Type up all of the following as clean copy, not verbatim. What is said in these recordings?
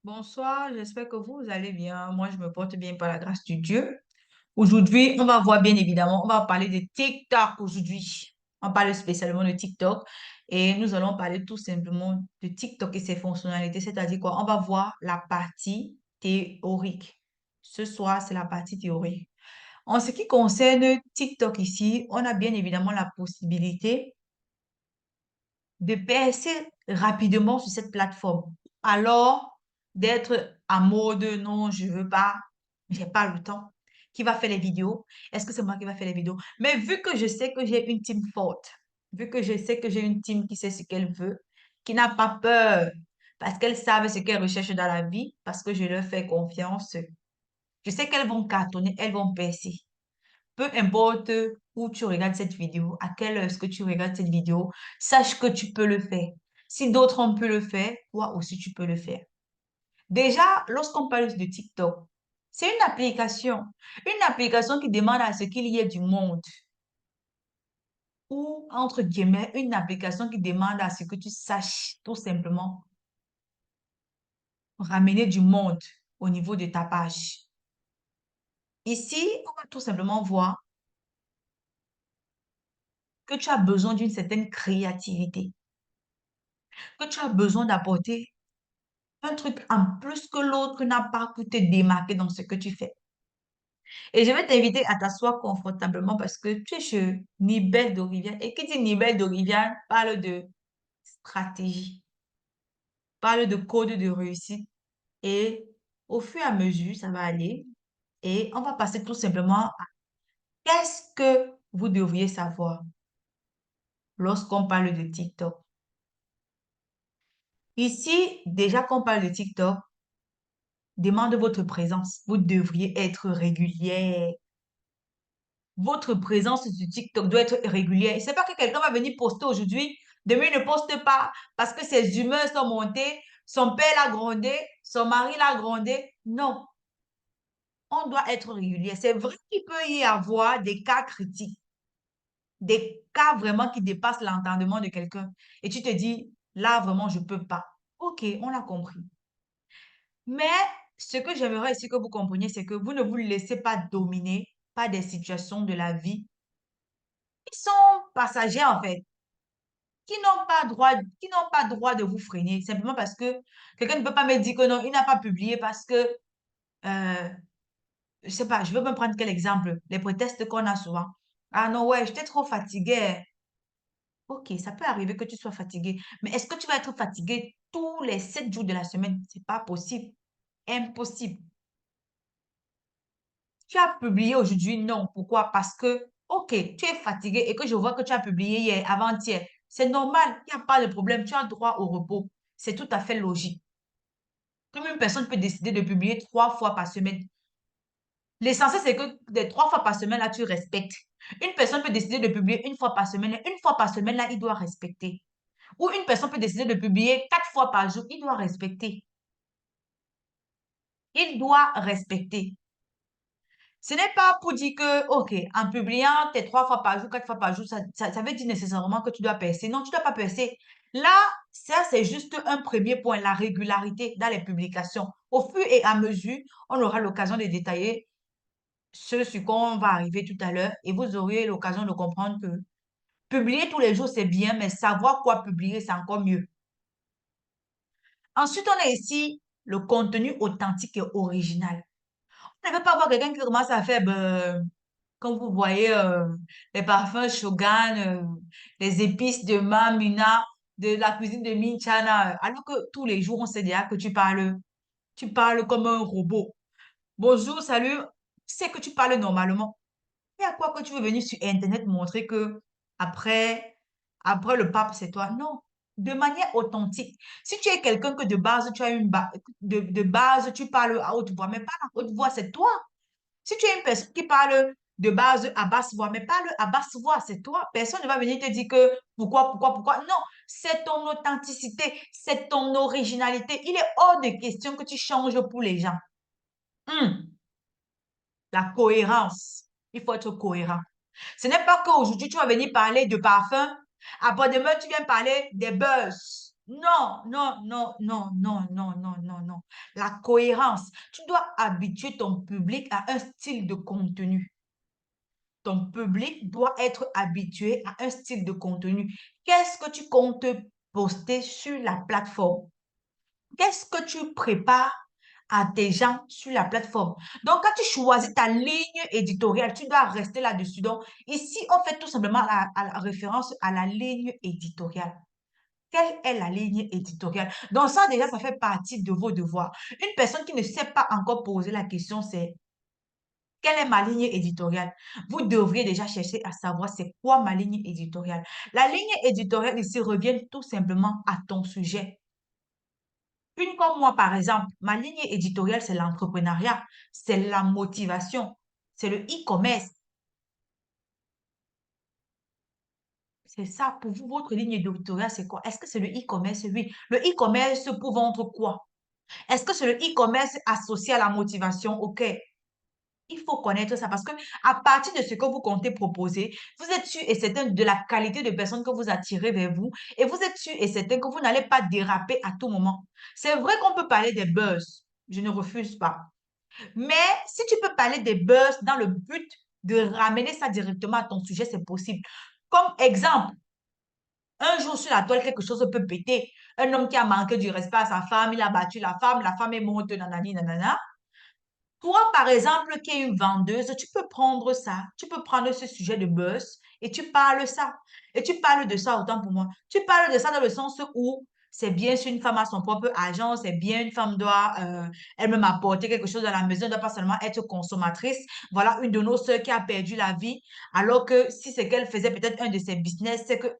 Bonsoir, j'espère que vous allez bien. Moi, je me porte bien par la grâce de Dieu. Aujourd'hui, on va voir bien évidemment, on va parler de TikTok aujourd'hui. On parle spécialement de TikTok et nous allons parler tout simplement de TikTok et ses fonctionnalités, c'est-à-dire quoi? On va voir la partie théorique. Ce soir, c'est la partie théorique. En ce qui concerne TikTok ici, on a bien évidemment la possibilité de percer rapidement sur cette plateforme. Alors, d'être en mode non, je veux pas, j'ai pas le temps. Qui va faire les vidéos? Est-ce que c'est moi qui va faire les vidéos? Mais vu que je sais que j'ai une team forte, vu que je sais que j'ai une team qui sait ce qu'elle veut, qui n'a pas peur, parce qu'elles savent ce qu'elles recherchent dans la vie, parce que je leur fais confiance, je sais qu'elles vont cartonner, elles vont percer. Peu importe où tu regardes cette vidéo, à quelle heure est-ce que tu regardes cette vidéo, sache que tu peux le faire. Si d'autres ont pu le faire, toi aussi tu peux le faire. Déjà, lorsqu'on parle de TikTok, c'est une application qui demande à ce qu'il y ait du monde, ou entre guillemets, une application qui demande à ce que tu saches tout simplement ramener du monde au niveau de ta page. Ici, on va tout simplement voir que tu as besoin d'une certaine créativité, que tu as besoin d'apporter un truc en plus que l'autre n'a pas pour te démarquer dans ce que tu fais. Et je vais t'inviter à t'asseoir confortablement parce que tu es chez Nibel d'Orivia. Et qui dit Nibel d'Orivia parle de stratégie, parle de code de réussite. Et au fur et à mesure, ça va aller. Et on va passer tout simplement à qu'est-ce que vous devriez savoir lorsqu'on parle de TikTok. Ici, déjà qu'on parle de TikTok, demande votre présence. Vous devriez être régulière. Votre présence sur TikTok doit être régulière. C'est pas que quelqu'un va venir poster aujourd'hui, demain il ne poste pas parce que ses humeurs sont montées, son père l'a grondé, son mari l'a grondé. Non, on doit être régulier. C'est vrai qu'il peut y avoir des cas critiques, des cas vraiment qui dépassent l'entendement de quelqu'un. Et tu te dis, là vraiment, je peux pas. Ok, on l'a compris. Mais ce que j'aimerais ici que vous compreniez, c'est que vous ne vous laissez pas dominer par des situations de la vie qui sont passagères en fait, qui n'ont pas droit de vous freiner, simplement parce que quelqu'un ne peut pas me dire que non, il n'a pas publié parce que, euh, je sais pas, je veux me prendre quel exemple? Les prétextes qu'on a souvent. Ah non, ouais, j'étais trop fatiguée. Ok, ça peut arriver que tu sois fatigué, mais est-ce que tu vas être fatigué tous les 7 jours de la semaine? C'est pas possible. Impossible. Tu as publié aujourd'hui? Non. Pourquoi? Parce que, ok, tu es fatigué et que je vois que tu as publié hier, avant-hier. C'est normal, il n'y a pas de problème. Tu as droit au repos. C'est tout à fait logique. Comme une personne peut décider de publier 3 fois par semaine. L'essentiel, c'est que des 3 fois par semaine, là, tu respectes. Une personne peut décider de publier 1 fois par semaine. Et 1 fois par semaine, là, il doit respecter. Ou une personne peut décider de publier 4 fois par jour. Il doit respecter. Il doit respecter. Ce n'est pas pour dire que, OK, en publiant tes 3 fois par jour, 4 fois par jour, ça veut dire nécessairement que tu dois percer. Non, tu ne dois pas percer. Là, ça, c'est juste un premier point, la régularité dans les publications. Au fur et à mesure, on aura l'occasion de détailler ce sur quoi on va arriver tout à l'heure et vous aurez l'occasion de comprendre que publier tous les jours, c'est bien, mais savoir quoi publier, c'est encore mieux. Ensuite, on a ici le contenu authentique et original. On ne veut pas voir quelqu'un qui commence à faire, ben, quand vous voyez les parfums Shogun, les épices de Mamina, de la cuisine de Minchana, alors que tous les jours, on sait déjà que tu parles comme un robot. Bonjour, salut, c'est que tu parles normalement. Et à quoi que tu veux venir sur Internet montrer que après, après le pape, c'est toi? Non, de manière authentique. Si tu es quelqu'un que de base, tu as de base, tu parles à haute voix, mais pas à haute voix, c'est toi. Si tu es une personne qui parle de base à basse voix, mais parle à basse voix, c'est toi. Personne ne va venir te dire que pourquoi. Non, c'est ton authenticité, c'est ton originalité. Il est hors de question que tu changes pour les gens. Hum, la cohérence. Il faut être cohérent. Ce n'est pas qu'aujourd'hui, tu vas venir parler de parfum. Après-demain, tu viens parler des buzz. Non, non, non, non, non, non, non, non, non. La cohérence. Tu dois habituer ton public à un style de contenu. Ton public doit être habitué à un style de contenu. Qu'est-ce que tu comptes poster sur la plateforme? Qu'est-ce que tu prépares à tes gens sur la plateforme? Donc, quand tu choisis ta ligne éditoriale, tu dois rester là-dessus. Donc, ici, on fait tout simplement la référence à la ligne éditoriale. Quelle est la ligne éditoriale? Donc, ça, déjà, ça fait partie de vos devoirs. Une personne qui ne sait pas encore poser la question, c'est quelle est ma ligne éditoriale? Vous devriez déjà chercher à savoir c'est quoi ma ligne éditoriale. La ligne éditoriale ici revient tout simplement à ton sujet. Une comme moi, par exemple, ma ligne éditoriale, c'est l'entrepreneuriat, c'est la motivation, c'est le e-commerce. C'est ça, pour vous, votre ligne éditoriale, c'est quoi? Est-ce que c'est le e-commerce? Oui. Le e-commerce pour vendre quoi? Est-ce que c'est le e-commerce associé à la motivation? OK. Il faut connaître ça parce que à partir de ce que vous comptez proposer, vous êtes sûr et certain de la qualité de personnes que vous attirez vers vous et vous êtes sûr et certain que vous n'allez pas déraper à tout moment. C'est vrai qu'on peut parler des buzz. Je ne refuse pas. Mais si tu peux parler des buzz dans le but de ramener ça directement à ton sujet, c'est possible. Comme exemple, un jour sur la toile, quelque chose peut péter. Un homme qui a manqué du respect à sa femme, il a battu la femme est morte, nanani, nanana. Toi, par exemple, qui es une vendeuse, tu peux prendre ça, tu peux prendre ce sujet de buzz et tu parles ça. Et tu parles de ça autant pour moi. Tu parles de ça dans le sens où c'est bien si une femme a son propre argent, c'est bien une femme doit elle-même apporter quelque chose à la maison, ne doit pas seulement être consommatrice. Voilà une de nos sœurs qui a perdu la vie, alors que si c'est qu'elle faisait peut-être un de ses business, c'est que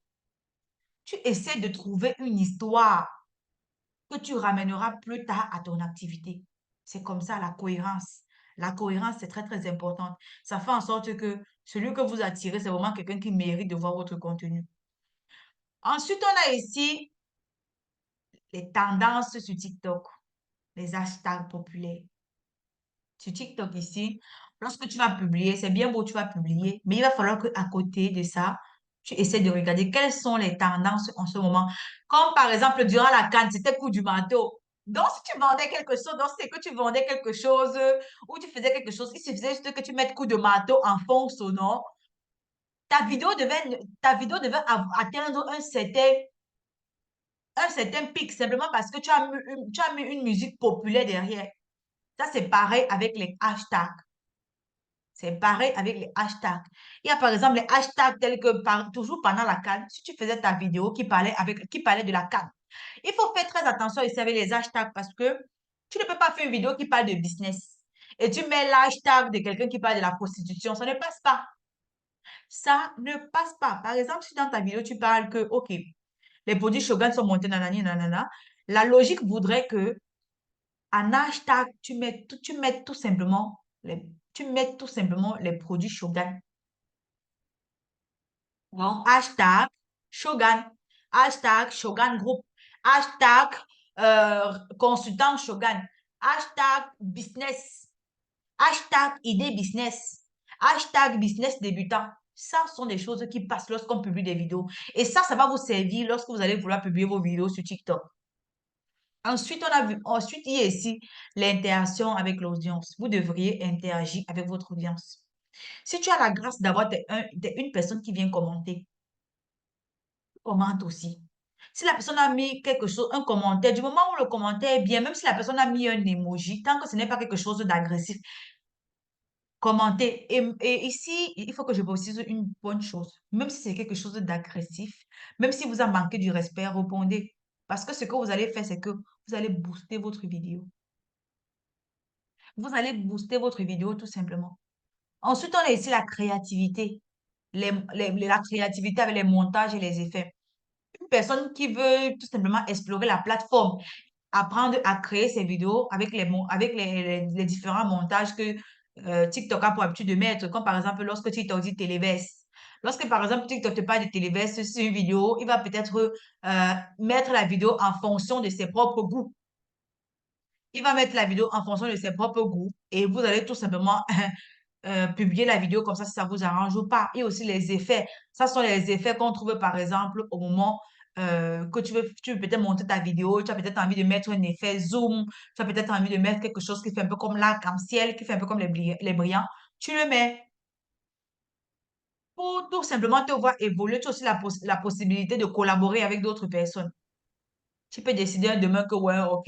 tu essaies de trouver une histoire que tu ramèneras plus tard à ton activité. C'est comme ça la cohérence. La cohérence, c'est très, très importante. Ça fait en sorte que celui que vous attirez, c'est vraiment quelqu'un qui mérite de voir votre contenu. Ensuite, on a ici les tendances sur TikTok, les hashtags populaires. Sur TikTok ici, lorsque tu vas publier, c'est bien beau, tu vas publier, mais il va falloir qu'à côté de ça, tu essaies de regarder quelles sont les tendances en ce moment. Comme par exemple, durant la CAN, c'était coup du marteau. Donc, si tu vendais quelque chose, donc c'est que tu vendais quelque chose ou tu faisais quelque chose, il suffisait juste que tu mettes coup de marteau en fond sonore. Ta vidéo devait atteindre un certain pic simplement parce que tu as mis une musique populaire derrière. Ça, c'est pareil avec les hashtags. C'est pareil avec les hashtags. Il y a par exemple les hashtags tels que toujours pendant la CAN, si tu faisais ta vidéo qui parlait de la CAN, il faut faire très attention ici avec les hashtags parce que tu ne peux pas faire une vidéo qui parle de business et tu mets l'hashtag de quelqu'un qui parle de la prostitution. Ça ne passe pas. Ça ne passe pas. Par exemple, si dans ta vidéo tu parles que, OK, les produits Shogun sont montés, nanani, nanana, la logique voudrait que en hashtag, tu mets tout simplement les produits Shogun. Donc, hashtag Shogun, hashtag Shogun Group, hashtag consultant Shogun, hashtag business, hashtag idée business, hashtag business débutant. Ça sont des choses qui passent lorsqu'on publie des vidéos. Et ça va vous servir lorsque vous allez vouloir publier vos vidéos sur TikTok. Ensuite, il y a ici l'interaction avec l'audience. Vous devriez interagir avec votre audience. Si tu as la grâce d'avoir une personne qui vient commenter, commente aussi. Si la personne a mis quelque chose, un commentaire, du moment où le commentaire est bien, même si la personne a mis un emoji, tant que ce n'est pas quelque chose d'agressif, commentez. Et ici, il faut que je précise une bonne chose. Même si c'est quelque chose d'agressif, même si vous en manquez du respect, répondez. Parce que ce que vous allez faire, c'est que vous allez booster votre vidéo. Vous allez booster votre vidéo tout simplement. Ensuite, on a ici la créativité. La créativité avec les montages et les effets. Une personne qui veut tout simplement explorer la plateforme, apprendre à créer ses vidéos avec les différents montages que TikTok a pour habitude de mettre, comme par exemple lorsque TikTok dit téléverse. Lorsque par exemple TikTok te parle de téléverse sur une vidéo, il va peut-être mettre la vidéo en fonction de ses propres goûts. Il va mettre la vidéo en fonction de ses propres goûts et vous allez tout simplement publier la vidéo comme ça si ça vous arrange ou pas. Et aussi les effets. Ça sont les effets qu'on trouve par exemple au moment que tu veux peut-être monter ta vidéo, tu as peut-être envie de mettre un effet zoom, tu as peut-être envie de mettre quelque chose qui fait un peu comme l'arc-en-ciel, qui fait un peu comme les brillants, tu le mets pour tout simplement te voir évoluer. Tu as aussi la possibilité de collaborer avec d'autres personnes. Tu peux décider un demain que, ouais, ok,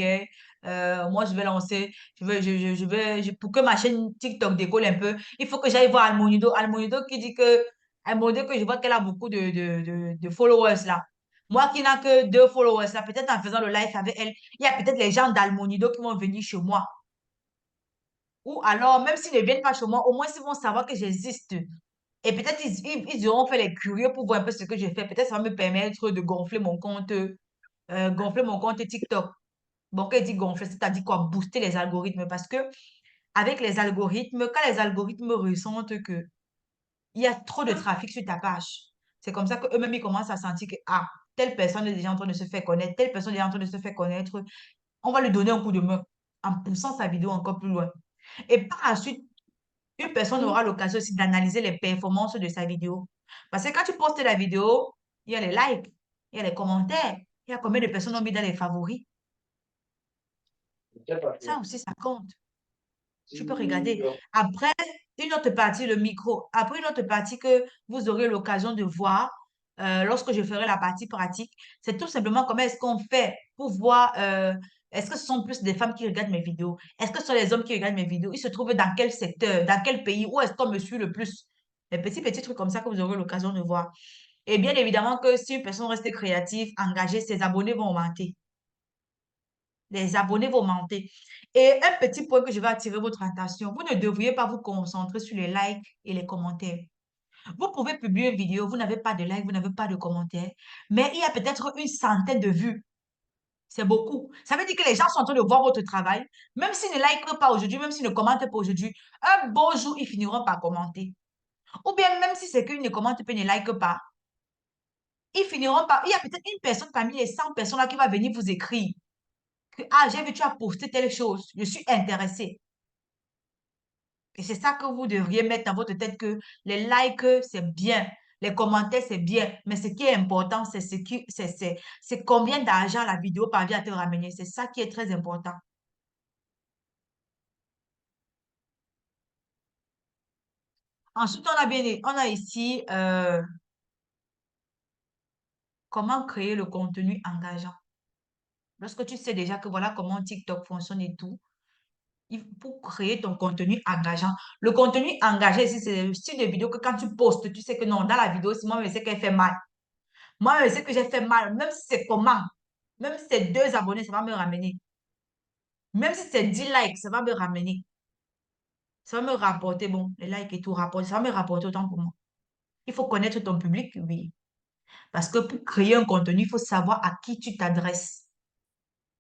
moi, je vais lancer, pour que ma chaîne TikTok décolle un peu, il faut que j'aille voir Almonido. Almonido que je vois qu'elle a beaucoup de followers là. Moi qui n'ai que 2 followers là, peut-être en faisant le live avec elle, il y a peut-être les gens d'Almonido qui vont venir chez moi. Ou alors, même s'ils ne viennent pas chez moi, au moins ils vont savoir que j'existe. Et peut-être ils auront fait les curieux pour voir un peu ce que j'ai fait. Peut-être ça va me permettre de gonfler mon compte TikTok. Bon, quand il dit gonfler, c'est-à-dire quoi? Booster les algorithmes. Parce que avec les algorithmes, quand les algorithmes ressentent que il y a trop de trafic sur ta page, c'est comme ça qu'eux-mêmes, ils commencent à sentir que, ah, telle personne est déjà en train de se faire connaître, telle personne est déjà en train de se faire connaître. On va lui donner un coup de main en poussant sa vidéo encore plus loin. Et par la suite, une personne aura l'occasion aussi d'analyser les performances de sa vidéo. Parce que quand tu postes la vidéo, il y a les likes, il y a les commentaires, il y a combien de personnes ont mis dans les favoris. Ça aussi, ça compte. Tu peux regarder. Après, une autre partie, le micro. Après, une autre partie que vous aurez l'occasion de voir lorsque je ferai la partie pratique, c'est tout simplement comment est-ce qu'on fait pour voir, est-ce que ce sont plus des femmes qui regardent mes vidéos? Est-ce que ce sont les hommes qui regardent mes vidéos? Ils se trouvent dans quel secteur, dans quel pays? Où est-ce qu'on me suit le plus? Les petits trucs comme ça que vous aurez l'occasion de voir. Et bien évidemment que si une personne reste créative, engagée, ses abonnés vont augmenter. Les abonnés vont monter. Et un petit point que je vais attirer votre attention, vous ne devriez pas vous concentrer sur les likes et les commentaires. Vous pouvez publier une vidéo, vous n'avez pas de likes, vous n'avez pas de commentaires, mais il y a peut-être une centaine de vues. C'est beaucoup. Ça veut dire que les gens sont en train de voir votre travail. Même s'ils ne likent pas aujourd'hui, même s'ils ne commentent pas aujourd'hui, un beau jour, ils finiront par commenter. Ou bien même si c'est qu'ils ne commentent pas, ils ne likent pas, ils finiront par... Il y a peut-être une personne parmi les 100 personnes là qui va venir vous écrire que, ah, j'ai vu, tu as posté telle chose, je suis intéressée. Et c'est ça que vous devriez mettre dans votre tête que les likes, c'est bien. Les commentaires, c'est bien. Mais ce qui est important, c'est combien d'argent la vidéo parvient à te ramener. C'est ça qui est très important. Ensuite, on a ici comment créer le contenu engageant. Lorsque tu sais déjà que voilà comment TikTok fonctionne et tout, pour créer ton contenu engageant. Le contenu engagé ici, c'est le style de vidéo que quand tu postes, tu sais que non, dans la vidéo, c'est moi, je sais qu'elle fait mal. Moi, je sais que j'ai fait mal, même si c'est comment, même si c'est 2 abonnés, ça va me ramener. Même si c'est 10 likes, ça va me ramener. Ça va me rapporter, bon, les likes et tout, ça va me rapporter autant pour moi. Il faut connaître ton public, oui. Parce que pour créer un contenu, il faut savoir à qui tu t'adresses.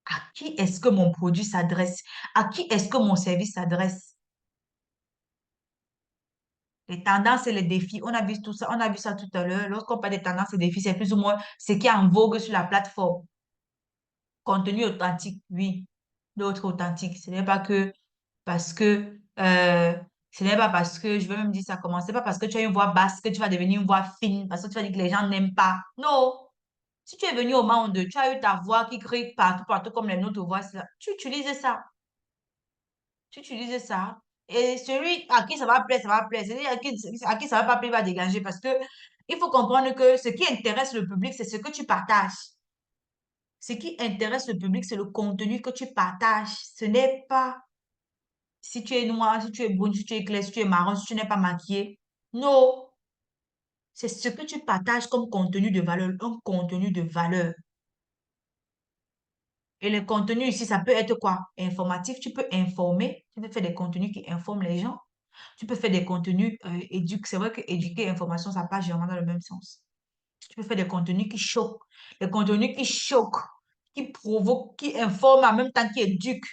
À qui est-ce que mon produit s'adresse? À qui est-ce que mon service s'adresse? Les tendances et les défis, on a vu tout ça, on a vu ça tout à l'heure. Lorsqu'on parle des tendances et défis, c'est plus ou moins ce qui est en vogue sur la plateforme. Contenu authentique, oui. D'autres authentiques. Parce que, ce n'est pas parce que, je vais même dire ça comment, c'est pas parce que tu as une voix basse que tu vas devenir une voix fine, parce que tu vas dire que les gens n'aiment pas. Non. Si tu es venu au monde, tu as eu ta voix qui crie partout, partout comme les nôtres voix, tu utilises ça. Tu utilises ça. Et celui à qui ça va plaire, ça va plaire. Celui à qui ça va pas plaire, il va dégager. Parce que il faut comprendre que ce qui intéresse le public, c'est ce que tu partages. Ce qui intéresse le public, c'est le contenu que tu partages. Ce n'est pas si tu es noir, si tu es brune, si tu es clair, si tu es marron, si tu n'es pas maquillé. Non. C'est ce que tu partages comme contenu de valeur, un contenu de valeur. Et le contenu ici, ça peut être quoi? Informatif, tu peux informer, tu peux faire des contenus qui informent les gens. Tu peux faire des contenus éduques. C'est vrai que éduquer et information, ça passe généralement dans le même sens. Tu peux faire des contenus qui choquent. Des contenus qui choquent, qui provoquent, qui informent en même temps qui éduquent.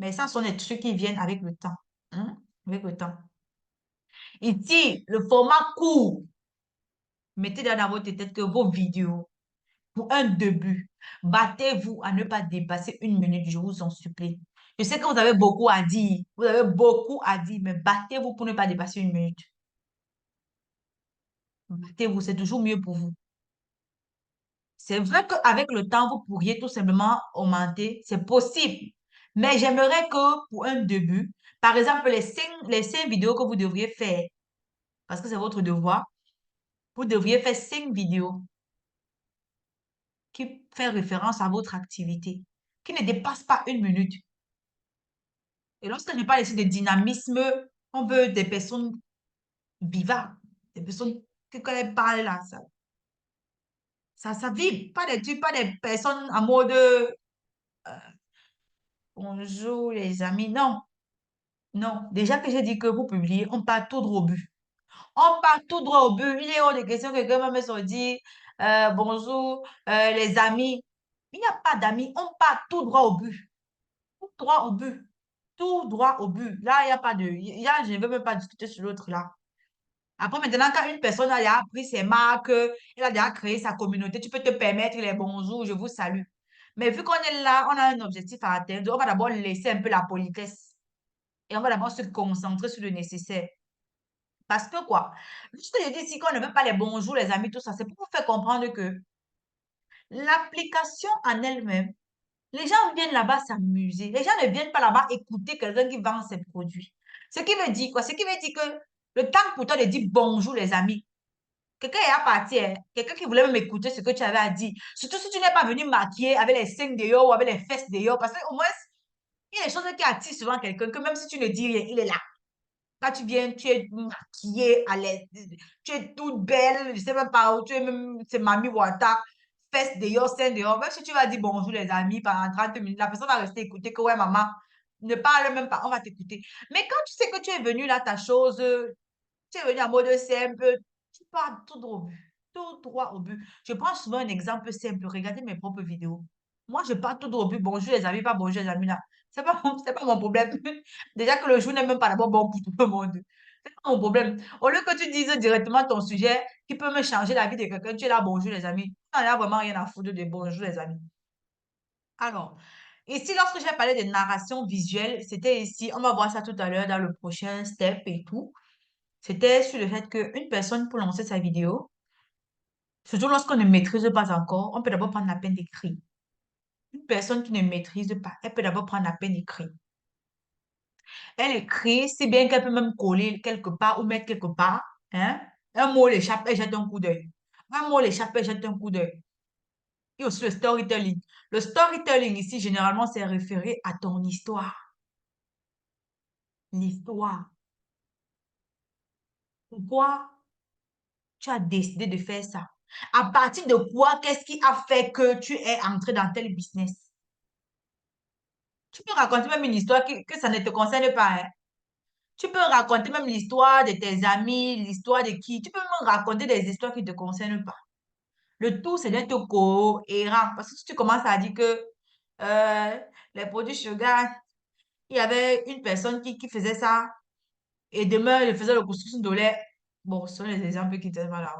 Mais ça sont des trucs qui viennent avec le temps. Hein. Avec le temps. Ici, le format court. Mettez dans votre tête que vos vidéos, pour un début, battez-vous à ne pas dépasser 1 minute, je vous en supplie. Je sais que vous avez beaucoup à dire. Vous avez beaucoup à dire, mais battez-vous pour ne pas dépasser 1 minute. Battez-vous, c'est toujours mieux pour vous. C'est vrai qu'avec le temps, vous pourriez tout simplement augmenter. C'est possible. Mais j'aimerais que pour un début, par exemple, les cinq vidéos que vous devriez faire, parce que c'est votre devoir, vous devriez faire 5 vidéos qui font référence à votre activité, qui ne dépassent pas 1 minute. Et lorsque je parle ici de dynamisme, on veut des personnes vivantes, des personnes qui quand elles parlent là, ça vibre, pas des personnes en mode bonjour les amis, non. Non, déjà que j'ai dit que vous publiez, on part tout droit au but. On part tout droit au but. Il est hors de question que quelqu'un va me sortir bonjour les amis. Il n'y a pas d'amis, on part tout droit au but. Tout droit au but. Tout droit au but. Là, il n'y a pas de. Je ne veux même pas discuter sur l'autre là. Après, maintenant, quand une personne a déjà pris ses marques, elle a déjà créé sa communauté, tu peux te permettre les bonjours, je vous salue. Mais vu qu'on est là, on a un objectif à atteindre, on va d'abord laisser un peu la politesse. Et on va d'abord se concentrer sur le nécessaire. Parce que quoi? Juste je dis ici qu'on ne veut pas les bonjours, les amis, tout ça, c'est pour vous faire comprendre que l'application en elle-même, les gens viennent là-bas s'amuser. Les gens ne viennent pas là-bas écouter quelqu'un qui vend ses produits. Ce qui veut dire quoi? Ce qui veut dire que le temps pour toi de dire bonjour, les amis, quelqu'un est à partir, hein. Quelqu'un qui voulait même écouter ce que tu avais à dire. Surtout si tu n'es pas venu maquiller avec les seins dehors ou avec les fesses dehors, parce qu'au moins, il y a des choses qui attirent souvent quelqu'un, que même si tu ne dis rien, il est là. Quand tu viens, tu es maquillée à l'aise, tu es toute belle, je ne sais même pas où, tu es même, c'est Mami Wata, fesses dehors, seins dehors. Même si tu vas dire bonjour les amis pendant 30 minutes, la personne va rester écouter que ouais, maman, ne parle même pas, on va t'écouter. Mais quand tu sais que tu es venu là, ta chose, tu es venu en mode simple, tu pars tout droit au but. Tout droit au but. Je prends souvent un exemple simple. Regardez mes propres vidéos. Moi, je pars tout droit au but. Bonjour les amis, pas bonjour les amis là. C'est pas mon problème. Déjà que le jour n'est même pas d'abord bon pour tout le monde. C'est pas mon problème. Au lieu que tu dises directement ton sujet qui peut me changer la vie de quelqu'un, tu es là, bonjour les amis. Tu n'en as vraiment rien à foutre de bonjour les amis. Alors, ici, lorsque j'ai parlé de narration visuelle, c'était ici, on va voir ça tout à l'heure dans le prochain step et tout. C'était sur le fait qu'une personne, pour lancer sa vidéo, surtout lorsqu'on ne maîtrise pas encore, on peut d'abord prendre la peine d'écrire. Une personne qui ne maîtrise pas, elle peut d'abord prendre la peine d'écrire. Elle écrit, si bien qu'elle peut même coller quelque part ou mettre quelque part. Hein? Un mot l'échappe, elle jette un coup d'œil. Un mot l'échappe, elle jette un coup d'œil. Et aussi le storytelling. Le storytelling ici, généralement, c'est référé à ton histoire. L'histoire. Pourquoi tu as décidé de faire ça? À partir de quoi, qu'est-ce qui a fait que tu es entré dans tel business? Tu peux raconter même une histoire que ça ne te concerne pas, hein. Tu peux raconter même l'histoire de tes amis, l'histoire de qui. Tu peux même raconter des histoires qui ne te concernent pas. Le tout, c'est d'être cohérent. Parce que si tu commences à dire que euh, les produits sugar, il y avait une personne qui faisait ça et demain, elle faisait le couscous de lait. Bon, ce sont les exemples qui te là.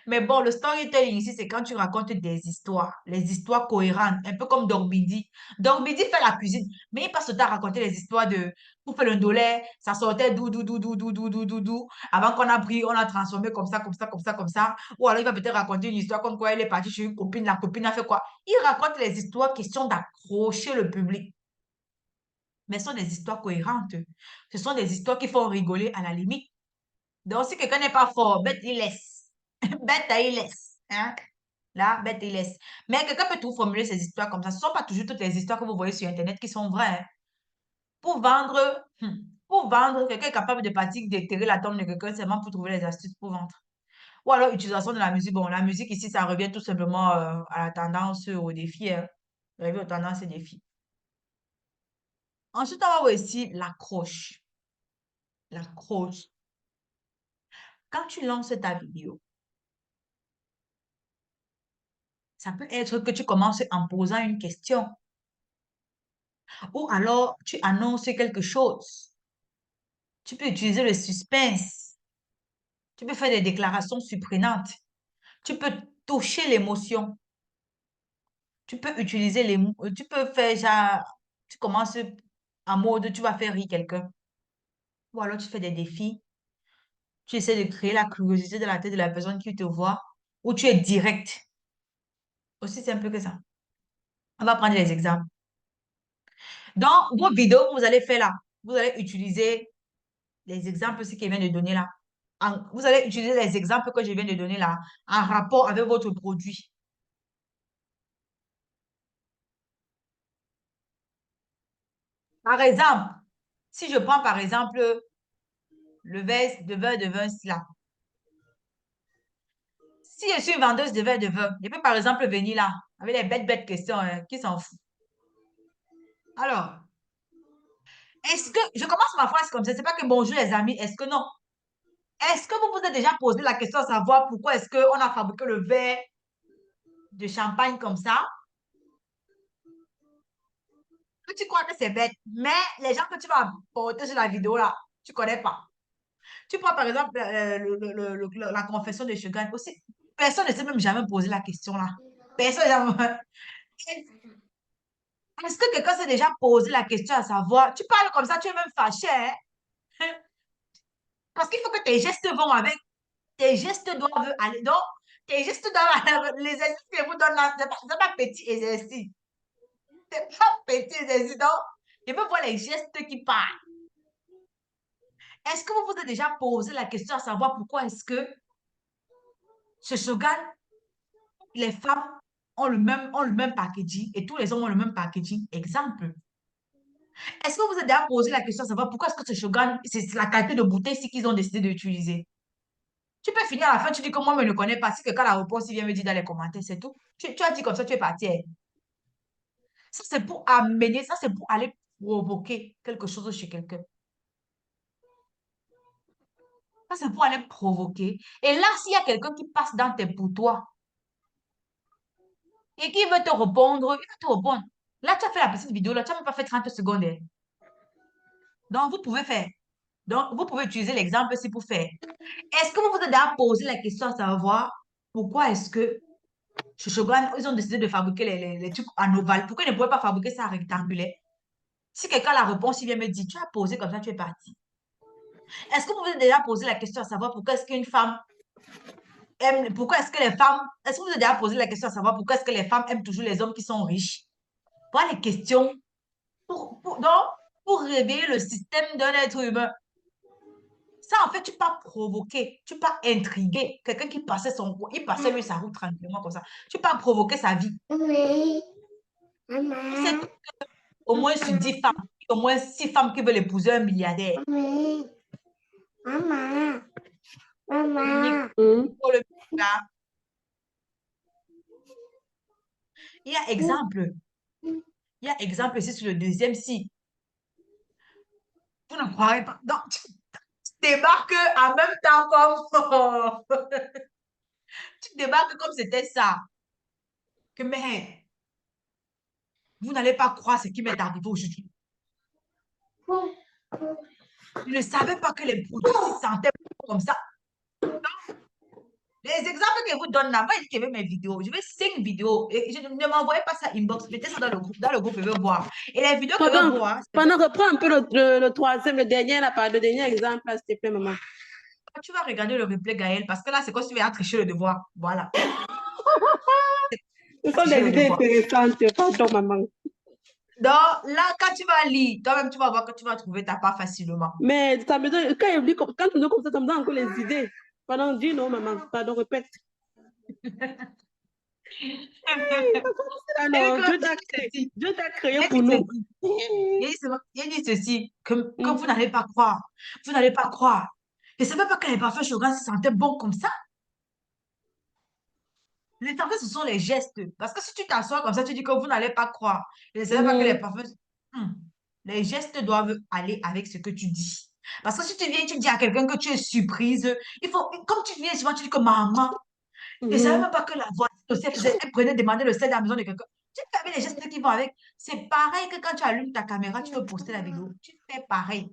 Mais bon, le storytelling ici, c'est quand tu racontes des histoires, les histoires cohérentes, un peu comme Dorbidi. Dorbidi fait la cuisine, mais il passe le temps à raconter les histoires de pour faire le ndolé, ça sortait dou, dou, dou, dou, dou, dou, dou, dou, dou. Avant qu'on a pris, on a transformé comme ça, comme ça, comme ça, comme ça. Ou alors il va peut-être raconter une histoire comme quoi elle est partie chez une copine, la copine a fait quoi? Il raconte les histoires, question d'accrocher le public. Mais ce sont des histoires cohérentes. Ce sont des histoires qui font rigoler à la limite. Donc, si quelqu'un n'est pas fort, bête, il laisse. Bête, il laisse. Hein? Là, bête, il laisse. Mais quelqu'un peut tout formuler ces histoires comme ça. Ce ne sont pas toujours toutes les histoires que vous voyez sur Internet qui sont vraies, hein. Pour vendre, quelqu'un est capable de partir, d'éclairer la tombe de quelqu'un seulement pour trouver les astuces pour vendre. Ou alors, utilisation de la musique. Bon, la musique ici, ça revient tout simplement à la tendance, au défi, hein. Revient aux tendances et défis. Ensuite, on va voir ici l'accroche. L'accroche. Quand tu lances ta vidéo, ça peut être que tu commences en posant une question. Ou alors, tu annonces quelque chose. Tu peux utiliser le suspense. Tu peux faire des déclarations surprenantes. Tu peux toucher l'émotion. Tu peux utiliser les mots. Tu peux faire genre, tu commences en mode, tu vas faire rire quelqu'un. Ou alors, tu fais des défis. Tu essaies de créer la curiosité dans la tête de la personne qui te voit. Ou tu es direct. Aussi simple que ça. On va prendre les exemples. Dans vos vidéos que vous allez faire là, vous allez utiliser les exemples ce qu'il vient de donner là. Vous allez utiliser les exemples que je viens de donner là en rapport avec votre produit. Par exemple, si je prends par exemple le verre de vin là. Si je suis une vendeuse de verre de vin, je peux par exemple venir là avec les bêtes questions qui s'en fout. Alors, est-ce que, je commence ma phrase comme ça, c'est pas que bonjour les amis, est-ce que non? Est-ce que vous vous êtes déjà posé la question de savoir pourquoi est-ce qu'on a fabriqué le verre de champagne comme ça? Tu crois que c'est bête, mais les gens que tu vas porter sur la vidéo là, tu connais pas. Tu prends par exemple la confession de Shogun aussi. Personne ne s'est même jamais posé la question là. Personne n'a Est-ce que quelqu'un s'est déjà posé la question à savoir, tu parles comme ça, tu es même fâché, hein? Parce qu'il faut que tes gestes vont avec, tes gestes doivent aller. Donc, tes gestes doivent aller avec l'exercice que vous donne là, c'est pas petit exercice. C'est pas petit exercice. Donc, je veux voir les gestes qui parlent. Est-ce que vous vous êtes déjà posé la question à savoir pourquoi est-ce que ce slogan, les femmes ont le même packaging et tous les hommes ont le même packaging? Exemple. Est-ce que vous êtes déjà posé la question à savoir pourquoi est-ce que ce slogan, c'est la qualité de bouteille si qu'ils ont décidé d'utiliser? Tu peux finir à la fin, tu dis que moi, je ne le connais pas. Si quelqu'un la réponse, il vient me dire dans les commentaires, c'est tout. Tu as dit comme ça, tu es parti, hein. Ça, c'est pour amener, ça, c'est pour aller provoquer quelque chose chez quelqu'un. Ça, c'est pour aller provoquer. Et là, s'il y a quelqu'un qui passe dans tes pour toi et qui veut te répondre, il va te répondre. Là, tu as fait la petite vidéo, là, tu n'as même pas fait 30 secondes, hein. Donc, vous pouvez faire. Donc, vous pouvez utiliser l'exemple aussi pour faire. Est-ce que vous vous êtes déjà posé la question à savoir pourquoi est-ce que chez Shogun, ils ont décidé de fabriquer les trucs en ovale. Pourquoi ils ne pouvaient pas fabriquer ça en rectangulaire? Si quelqu'un a la réponse, il vient me dire, tu as posé comme ça, tu es parti. Est-ce que vous vous êtes déjà posé la question à savoir pourquoi est-ce qu'une femme aime, pourquoi est-ce que les femmes, est-ce que vous vous êtes déjà posé la question à savoir pourquoi est-ce que les femmes aiment toujours les hommes qui sont riches? Voilà les questions donc, pour réveiller le système d'un être humain. Ça, en fait, tu peux provoquer, tu peux intriguer quelqu'un qui passait son cours, il passait lui sa route tranquillement comme ça. Tu peux provoquer sa vie. Oui, Tu sais, maman. au moins sur 10 femmes, au moins 6 femmes qui veulent épouser un milliardaire. Oui, maman. Unique. Maman. Pour le gars. Il y a exemple. Il y a exemple ici sur le deuxième site. Vous ne croirez pas. Donc, tu débarques en même temps comme... tu débarques comme c'était ça. Que, mais, vous n'allez pas croire ce qui m'est arrivé aujourd'hui. Je ne savais pas que les produits se sentaient comme ça. Les exemples que je vous donne là, moi, je dis que je veux mes vidéos. Je veux 5 vidéos. Et je ne m'envoyez pas ça inbox. Mettez ça dans le groupe. Dans le groupe, je veux voir. Et les vidéos que je veux Pendant, voir, c'est pendant, reprends un peu le troisième, le dernier, là, le dernier exemple, là, s'il te plaît, maman. tu vas regarder le replay, Gaël, parce que là, c'est comme si tu vas tricher le devoir. Voilà. Ce sont Tricher des le idées devoir. intéressantes, pardon, maman. Donc, là, quand tu vas lire, toi-même, tu vas voir que tu vas trouver ta part facilement. Mais ça me donne, quand tu me dis comme ça me donne encore les idées. Pardon, dis non, maman. Pardon, répète. Et Alors, que, Dieu t'a créé il pour dit nous. ceci, il dit ceci, que Mm. vous n'allez pas croire. Vous n'allez pas croire. Je ne savais pas que les parfums Shogun se sentaient bons comme ça. L'essentiel, ce sont les gestes. Parce que si tu t'assois comme ça, tu dis que vous n'allez pas croire. Je ne savais pas que les Mhm. parfums... Hmm. Les gestes doivent aller avec ce que tu dis. Parce que si tu viens, tu dis à quelqu'un que tu es surprise, il faut, comme tu viens souvent, tu dis que maman, je ne savais Mhm. même pas que la voiture aussi, elle prenait demander le sel à la maison de quelqu'un. Tu fais avec les gestes qui vont avec. C'est pareil que quand tu allumes ta caméra, tu veux poster la vidéo. Tu fais pareil.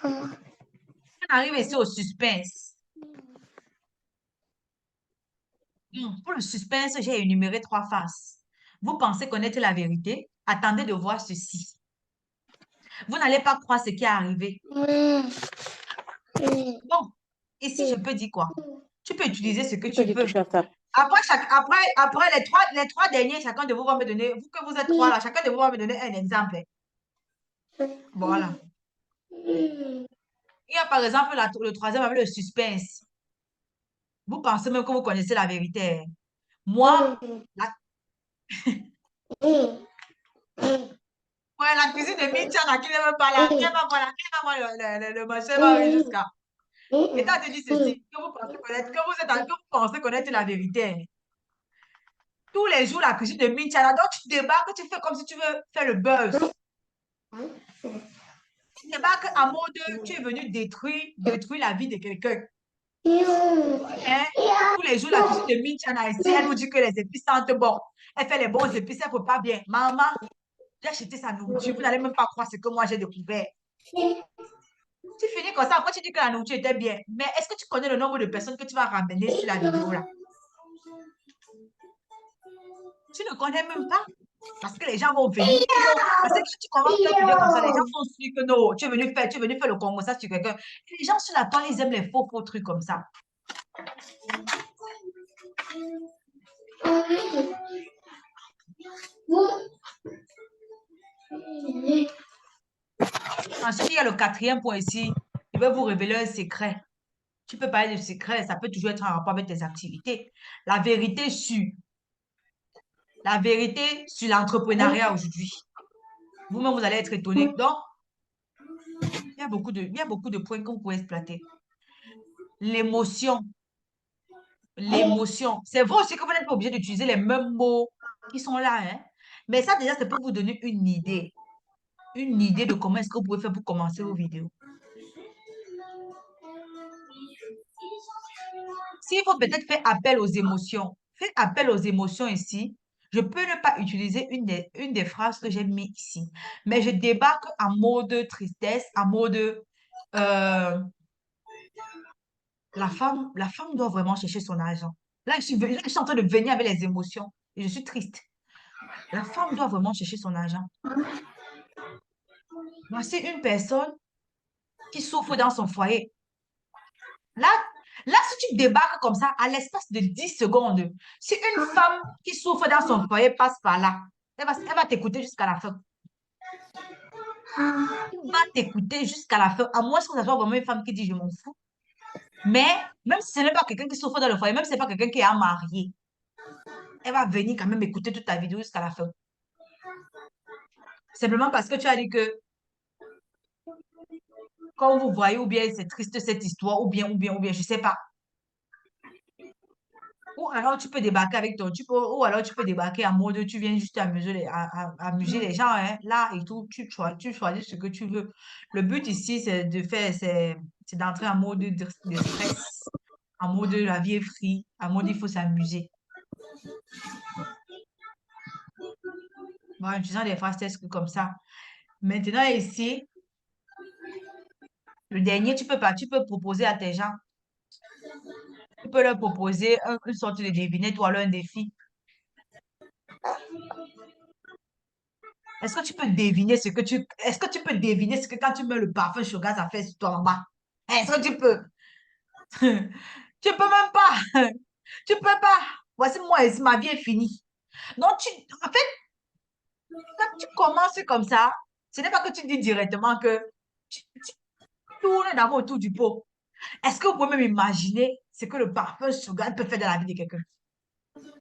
On arrive ici au suspense. Pour le suspense, j'ai énuméré 3 faces. Vous pensez connaître la vérité? Attendez de voir ceci. Vous n'allez pas croire ce qui est arrivé. Bon, ici, je peux dire quoi? Tu peux utiliser ce que Tu peux tu dire veux. toucher à ça. Après les trois derniers, chacun de vous va me donner, vous que vous êtes trois là, chacun de vous va me donner un exemple. Voilà. Il y a par exemple le troisième avec le suspense. Vous pensez même que vous connaissez la vérité. Moi, la, ouais, la cuisine de Mincha, là, qui ne veut pas là, qui va voir là, qui va voir le machin va aller jusqu'à. Et t'as te dit ceci, que vous pensez connaître, que vous pensez connaître la vérité. Tous les jours, la cuisine de Mincha, là, donc tu débarques, tu fais comme si tu veux faire le buzz. Tu débarques à mode, tu es venu détruire la vie de quelqu'un. Hein? Tous les jours, la cuisine de Minchana ici, elle nous dit que les épices sentent bon. Elle fait les bons épices, elle ne peut pas bien. Maman, j'ai acheté sa nourriture. Vous n'allez même pas croire ce que moi j'ai découvert. Tu finis comme ça, après tu dis que la nourriture était bien. Mais est-ce que tu connais le nombre de personnes que tu vas ramener sur la vidéo là? Tu ne connais même pas. Parce que les gens vont venir. Parce que quand tu commences une vidéo comme ça, les gens sont sûrs que non, tu es venu faire le Congo ça sur quelqu'un. Les gens sur la toile, ils aiment les faux trucs comme ça. Ensuite, il y a le quatrième point ici. Je vais vous révéler un secret. Tu peux parler de secret, ça peut toujours être en rapport avec tes activités. La vérité sur, la vérité sur l'entrepreneuriat aujourd'hui. Vous-même, vous allez être étonné. Donc, il y a beaucoup de points qu'on peut exploiter. L'émotion. L'émotion. C'est vrai aussi que vous n'êtes pas obligé d'utiliser les mêmes mots qui sont là, hein. Mais ça, déjà, c'est pour vous donner une idée. Une idée de comment est-ce que vous pouvez faire pour commencer vos vidéos. S'il faut peut-être faire appel aux émotions, faites appel aux émotions ici. Je peux ne pas utiliser une des phrases que j'ai mis ici, mais je débarque en mode tristesse, en mode la femme doit vraiment chercher son argent. Là, je suis en train de venir avec les émotions et je suis triste. La femme doit vraiment chercher son argent. Voici une personne qui souffre dans son foyer. Là, si tu débarques comme ça, à l'espace de 10 secondes, si une femme qui souffre dans son foyer passe par là, elle va t'écouter jusqu'à la fin. Elle va t'écouter jusqu'à la fin, à moins que ce soit vraiment une femme qui dit je m'en fous. Mais même si ce n'est pas quelqu'un qui souffre dans le foyer, même si ce n'est pas quelqu'un qui est marié, elle va venir quand même écouter toute ta vidéo jusqu'à la fin. Simplement parce que tu as dit que quand vous voyez, ou bien c'est triste cette histoire, ou bien, je ne sais pas. Ou alors tu peux débarquer avec ou alors tu peux débarquer en mode tu viens juste amuser les gens, hein, là et tout, tu choisis ce que tu veux. Le but ici, c'est d'entrer en mode de stress, en mode la vie est free, en mode il faut s'amuser. Bon, en utilisant des phrases comme ça. Maintenant ici, le dernier, tu peux proposer à tes gens, tu peux leur proposer une sorte de devinette ou alors un défi. Est-ce que tu peux deviner est-ce que tu peux deviner ce que quand tu mets le parfum Sugar, ça fait sur toi maman? Est-ce que tu peux? Tu peux même pas. Tu peux pas. Voici moi ici, ma vie est finie. Donc, en fait, quand tu commences comme ça, ce n'est pas que tu dis directement que tu tournes d'abord autour du pot. Est-ce que vous pouvez même imaginer ce que le parfum Sugar peut faire dans la vie de quelqu'un?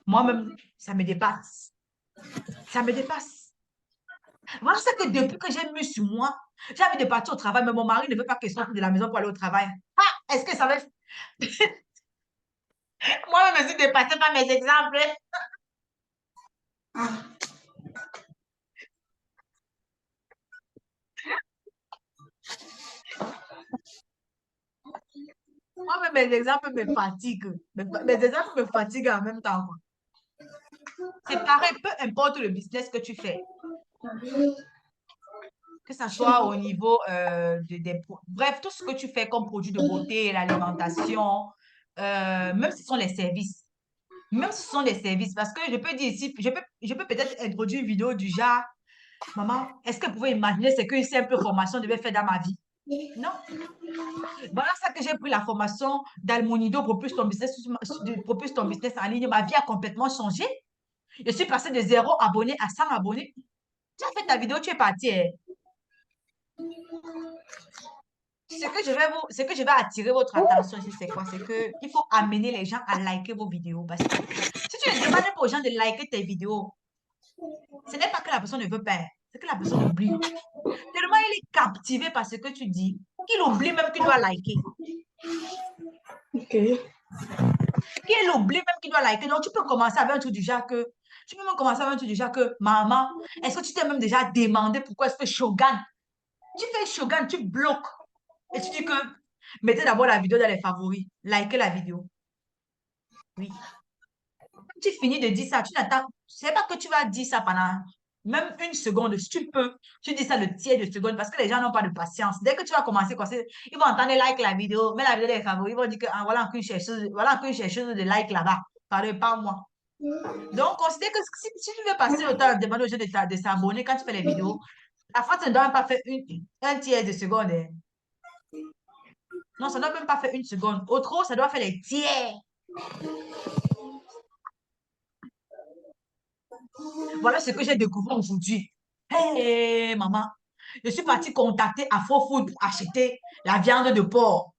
Moi-même, ça me dépasse. Ça me dépasse. Voilà, c'est que depuis que j'ai mis sur moi, j'ai envie de partir au travail, mais mon mari ne veut pas que je sorte de la maison pour aller au travail. Ah, est-ce que ça va... Moi, je me suis dépassée par mes exemples. Moi, mes exemples me fatiguent. Mes exemples me fatiguent en même temps, quoi. C'est pareil, peu importe le business que tu fais, que ce soit au niveau bref, tout ce que tu fais comme produit de beauté, l'alimentation, même si ce sont les services. Même si ce sont des services, parce que je peux dire ici, je peux peut-être introduire une vidéo du genre, maman, est-ce que vous pouvez imaginer ce qu'une simple formation devait faire dans ma vie? Non. Voilà ça que j'ai pris la formation d'Almonido propulse ton business en ligne. Ma vie a complètement changé. Je suis passée de 0 abonné à 100 abonnés. Tu as fait ta vidéo, tu es parti, hein. Ce que je vais attirer votre attention ici, c'est quoi? C'est que il faut amener les gens à liker vos vidéos. Parce que si tu ne demandes pas aux gens de liker tes vidéos, ce n'est pas que la personne ne veut pas, hein, c'est que la personne oublie. Tellement il est captivé par ce que tu dis, qu'il oublie même qu'il doit liker. Ok. Qu'il oublie même qu'il doit liker. Donc, tu peux commencer avec un truc du genre que, tu peux même commencer avec un truc du genre que, maman, est-ce que tu t'es même déjà demandé pourquoi est-ce que Shogun, tu fais Shogun, tu bloques. Et tu dis que, mettez d'abord la vidéo dans les favoris, likez la vidéo. Oui. Quand tu finis de dire ça, tu n'attends, c'est pas que tu vas dire ça pendant même une seconde. Si tu peux, tu dis ça le tiers de seconde parce que les gens n'ont pas de patience. Dès que tu vas commencer, quoi, ils vont entendre like la vidéo, mets la vidéo dans les favoris, ils vont dire que ah, voilà une chercheuse de like là-bas. Parlez pas moi. Donc, considère que si tu veux passer le temps à demander aux gens de s'abonner quand tu fais les vidéos, la fois, ça ne doit même pas faire un tiers de seconde, hein. Non, ça ne doit même pas faire une seconde. Au trop, ça doit faire les tiers. Voilà ce que j'ai découvert aujourd'hui. Hé, maman, je suis partie contacter AfroFood pour acheter la viande de porc.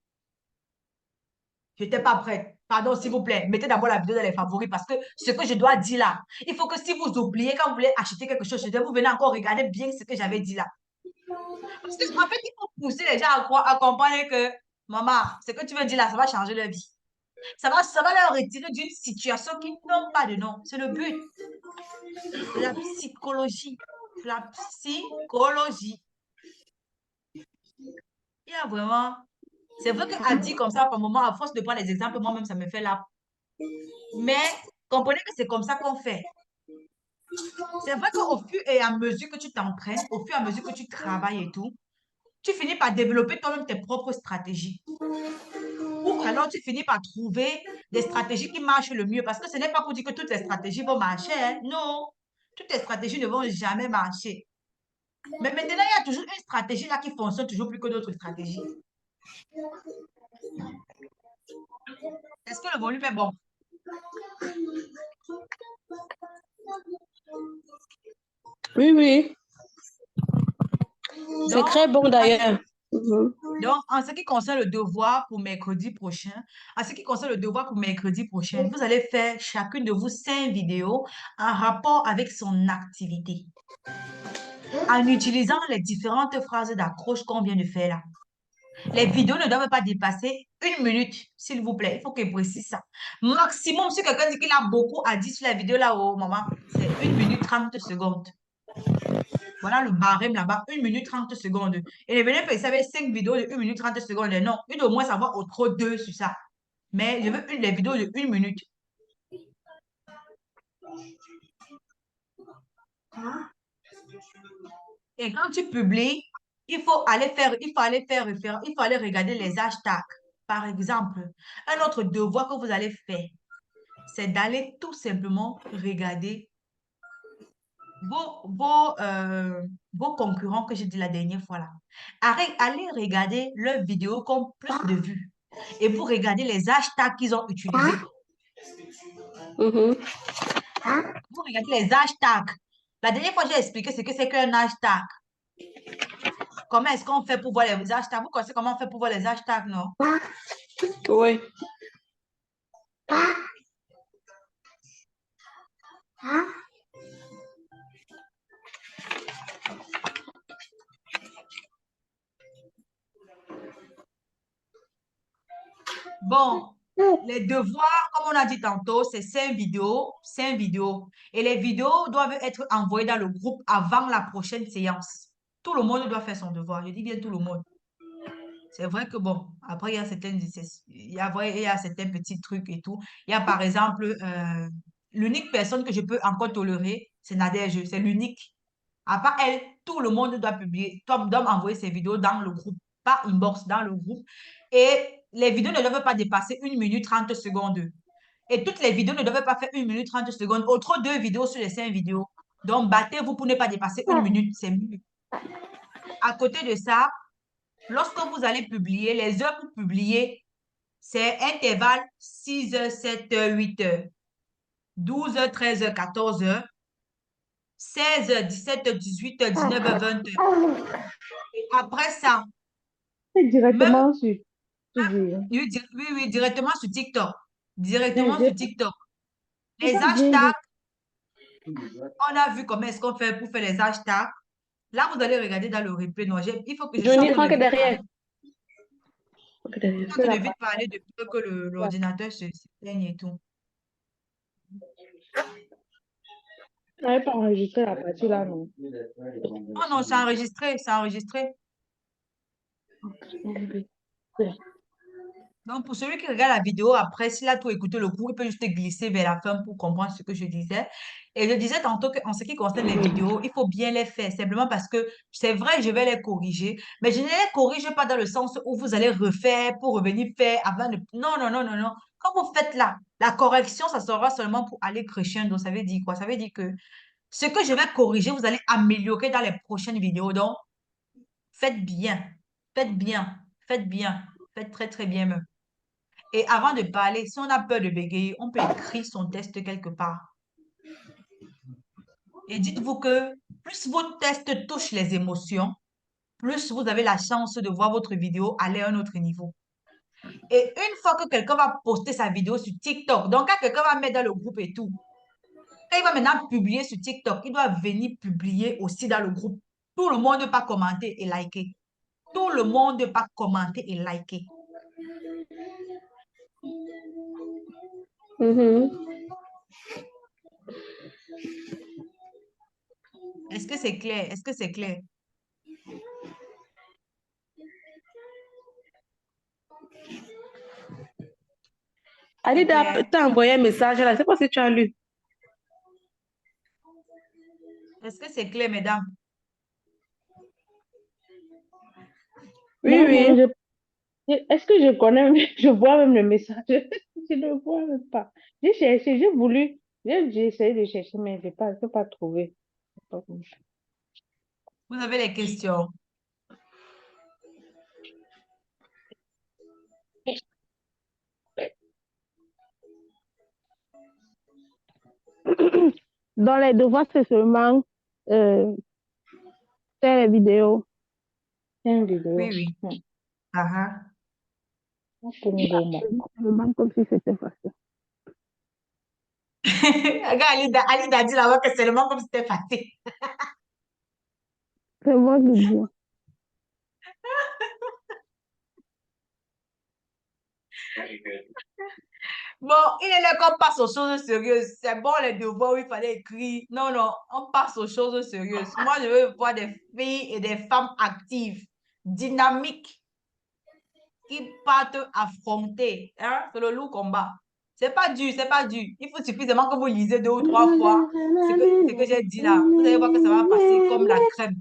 Je n'étais pas prête. Pardon, s'il vous plaît, mettez d'abord la vidéo dans les favoris parce que ce que je dois dire là, il faut que si vous oubliez, quand vous voulez acheter quelque chose, vous venez encore regarder bien ce que j'avais dit là. Parce qu'en fait, il faut pousser les gens à croire, à comprendre que, maman, ce que tu veux dire là, ça va changer leur vie. Ça va leur retirer d'une situation qui n'ont pas de nom. C'est le but. La psychologie. La psychologie. Il y a vraiment... C'est vrai qu'à dire comme ça, par moment, à force de prendre les exemples, moi-même, ça me fait là. Mais comprenez que c'est comme ça qu'on fait. C'est vrai qu'au fur et à mesure que tu t'entraînes, au fur et à mesure que tu travailles et tout, tu finis par développer toi-même tes propres stratégies. Ou alors tu finis par trouver des stratégies qui marchent le mieux. Parce que ce n'est pas pour dire que toutes les stratégies vont marcher, hein. Non, toutes les stratégies ne vont jamais marcher. Mais maintenant, il y a toujours une stratégie là qui fonctionne toujours plus que d'autres stratégies. Est-ce que le volume est bon? Oui, oui. C'est Donc, très bon en ce, d'ailleurs. Mhm. donc, en ce qui concerne le devoir pour mercredi prochain, vous allez faire chacune de vous 5 vidéos en rapport avec son activité, en utilisant les différentes phrases d'accroche qu'on vient de faire là. Les vidéos ne doivent pas dépasser 1 minute, s'il vous plaît. Il faut qu'il précise ça. Maximum, si quelqu'un dit qu'il a beaucoup à dire sur la vidéo là, oh maman, c'est 1 minute 30 secondes. Voilà le barème là-bas, 1 minute 30 secondes. Et venez faire ça avec 5 vidéos de 1 minute 30 secondes. Non, une au moins savoir au trop 2 sur ça. Mais je veux les vidéos de 1 minute. Et quand tu publies, il faut aller regarder les hashtags. Par exemple, un autre devoir que vous allez faire, c'est d'aller tout simplement regarder vos concurrents que j'ai dit la dernière fois là. Allez regarder leurs vidéos qui ont plus de vues. Et vous regardez les hashtags qu'ils ont utilisés. Mhm. Vous regardez les hashtags. La dernière fois, j'ai expliqué ce que c'est qu'un hashtag. Comment est-ce qu'on fait pour voir les hashtags? Vous connaissez comment on fait pour voir les hashtags, non? Oui. Bon, les devoirs, comme on a dit tantôt, c'est 5 vidéos, 5 vidéos. Et les vidéos doivent être envoyées dans le groupe avant la prochaine séance. Tout le monde doit faire son devoir. Je dis bien tout le monde. C'est vrai que bon, après, il y a certains petits trucs et tout. Il y a par exemple, l'unique personne que je peux encore tolérer, c'est Nadège. C'est l'unique. À part elle, tout le monde doit publier, doit envoyer ses vidéos dans le groupe, pas inbox, dans le groupe. Et les vidéos ne doivent pas dépasser 1 minute 30 secondes. Et toutes les vidéos ne doivent pas faire 1 minute 30 secondes. Autre 2 vidéos sur les 5 vidéos. Donc, battez-vous pour ne pas dépasser 1 minute, c'est mieux. À côté de ça, Lorsque vous allez publier, les heures pour publier, c'est intervalle 6h, 7h, 8h, 12h, 13h, 14h, 16h, 17h, 18h, 19h, 20h. Et après ça, C'est même, directement sur, tu dis. oui, oui, oui, directement sur TikTok. Directement J'ai sur TikTok. j'ai Les pas bien hashtags, dit. on a vu comment est-ce qu'on fait pour faire les hashtags. Là, vous allez regarder dans le replay. Non, il faut que je suis en Johnny, train de crois que vite derrière. parler. Crois que Je derrière. suis en C'est train la de vite part. parler de peur que l'ordinateur se s'éteigne et tout. On n'avait pas enregistré la partie là, non? Oh non, c'est enregistré, c'est enregistré. Donc, pour celui qui regarde la vidéo après, s'il a tout écouté le cours, il peut juste glisser vers la fin pour comprendre ce que je disais. Et je disais tantôt qu'en ce qui concerne les vidéos, il faut bien les faire, simplement parce que c'est vrai, je vais les corriger, mais je ne les corrige pas dans le sens où vous allez refaire pour revenir faire avant de... Non, non, non, non, non. Quand vous faites là, la correction, ça sera seulement pour aller crescendo. Ça veut dire quoi? Ça veut dire que ce que je vais corriger, vous allez améliorer dans les prochaines vidéos. Donc, faites bien, faites bien, faites bien, faites très, très bien même. Et avant de parler, si on a peur de bégayer, on peut écrire son test quelque part. Et dites-vous que plus vos tests touchent les émotions, plus vous avez la chance de voir votre vidéo aller à un autre niveau. Et une fois que quelqu'un va poster sa vidéo sur TikTok, donc quand quelqu'un va mettre dans le groupe et tout, quand il va maintenant publier sur TikTok, il doit venir publier aussi dans le groupe. Tout le monde pas commenter et liker. Tout le monde pas commenter et liker. Mhm. Est-ce que c'est clair? Est-ce que c'est clair? C'est Alida clair? t'a envoyé un message là. Je sais pas si tu as lu. Est-ce que c'est clair, mesdames? Oui, Non, non, oui. est-ce que je connais, je vois même le message. Je ne vois même pas. J'ai cherché, j'ai voulu, j'ai essayé de chercher, mais je n'ai pas trouvé. Vous avez les questions. Dans les devoirs, c'est seulement euh, faire les vidéos. Faire une vidéo. Oui, oui. Ah, ah. Je me demande comme si c'était facile. Regarde, Alida a dit là-bas que c'est le monde comme si c'était facile. C'est moi qui dis. Bon, il est là qu'on passe aux choses sérieuses. C'est bon les devoirs où il fallait écrire. Non, non, on passe aux choses sérieuses. Moi, je veux voir des filles et des femmes actives, dynamiques, qui partent affronter. Hein? C'est le loup combat. C'est pas dur, c'est pas dur. Il faut suffisamment que vous lisez 2 ou 3 fois ce que j'ai dit là. Vous allez voir que ça va passer comme la crème.